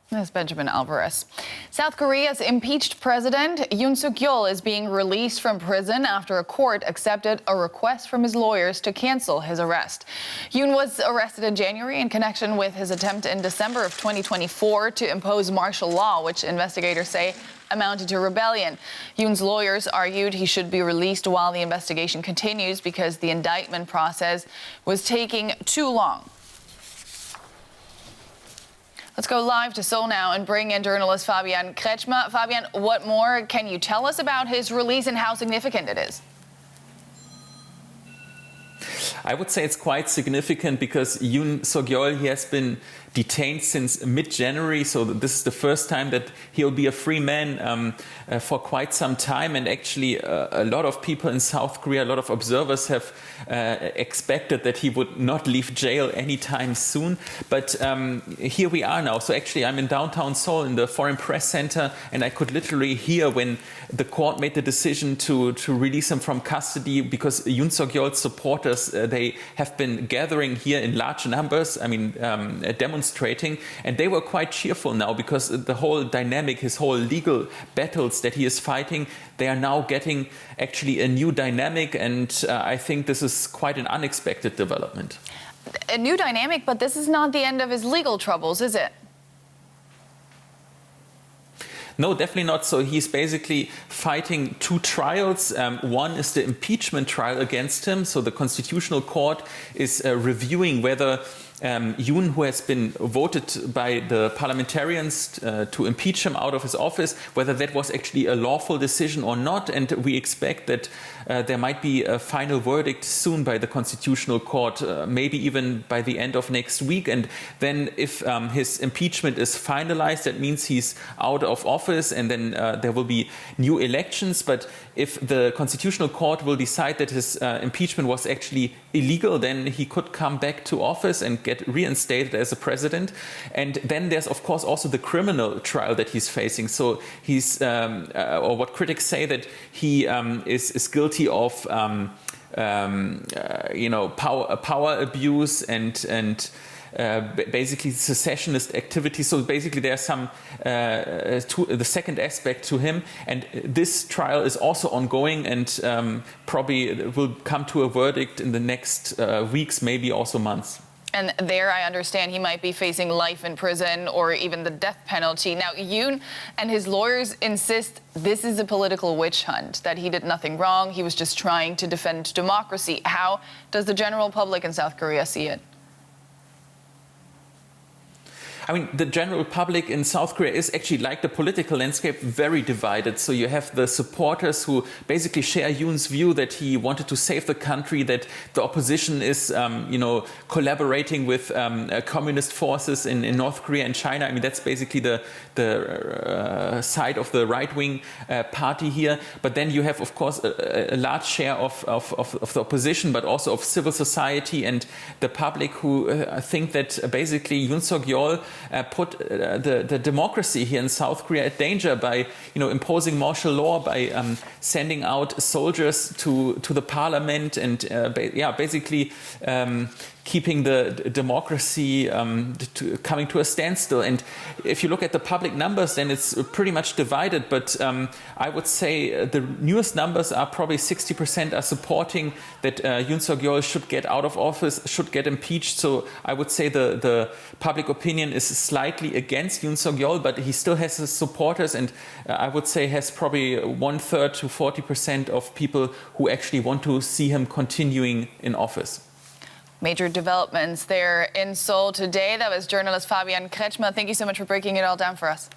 That's Benjamin Alvarez. South Korea's impeached President Yoon Suk Yeol is being released from prison after a court accepted a request from his lawyers to cancel his arrest. Yoon was arrested in January in connection with his attempt in December of 2024 to impose martial law, which investigators say amounted to rebellion. Yoon's lawyers argued he should be released while the investigation continues because the indictment process was taking too long. Let's go live to Seoul now and bring in journalist Fabian Kretschmer. Fabian, what more can you tell us about his release and how significant it is? I would say it's quite significant because Yoon Suk Yeol, he has been detained since mid-January, so this is the first time that he'll be a free man for quite some time. And actually a lot of people in South Korea, a lot of observers have expected that he would not leave jail anytime soon. But here we are now. So actually I'm in downtown Seoul in the Foreign Press Center, and I could literally hear when the court made the decision to release him from custody, because Yoon Suk Yeol's supporters, they have been gathering here in large numbers, demonstrating, and they were quite cheerful now because the whole dynamic, his whole legal battles that he is fighting, they are now getting actually a new dynamic, and I think this is quite an unexpected development. A new dynamic, but this is not the end of his legal troubles, is it? No, definitely not. So he's basically fighting two trials. One is the impeachment trial against him. So the Constitutional Court is reviewing whether Yoon, who has been voted by the parliamentarians to impeach him out of his office, whether that was actually a lawful decision or not. And we expect that there might be a final verdict soon by the Constitutional Court, maybe even by the end of next week. And then if his impeachment is finalized, that means he's out of office, and then there will be new elections. But if the Constitutional Court will decide that his impeachment was actually illegal, then he could come back to office and get reinstated as a president. And then there's, of course, also the criminal trial that he's facing. So he's, or what critics say, that he is guilty of, power abuse and basically secessionist activity. So basically there's some the second aspect to him, and this trial is also ongoing, and probably will come to a verdict in the next weeks, maybe also months. And there, I understand he might be facing life in prison or even the death penalty. Now, Yoon and his lawyers insist this is a political witch hunt, that he did nothing wrong, he was just trying to defend democracy. How does the general public in South Korea see it? I mean, the general public in South Korea is actually, like the political landscape, very divided. So you have the supporters who basically share Yoon's view that he wanted to save the country, that the opposition is, collaborating with communist forces in North Korea and China. I mean, that's basically the side of the right-wing party here. But then you have, of course, a large share of the opposition, but also of civil society and the public, who think that basically Yoon Suk Yeol put the democracy here in South Korea at danger by, imposing martial law, by sending out soldiers to the parliament, and basically keeping the democracy coming to a standstill. And if you look at the public numbers, then it's pretty much divided. But I would say the newest numbers are probably 60% are supporting that Yoon Suk Yeol should get out of office, should get impeached. So I would say the public opinion is slightly against Yoon Suk Yeol, but he still has his supporters, and I would say has probably 1/3 to 40% of people who actually want to see him continuing in office. Major developments there in Seoul today. That was journalist Fabian Kretschmer. Thank you so much for breaking it all down for us.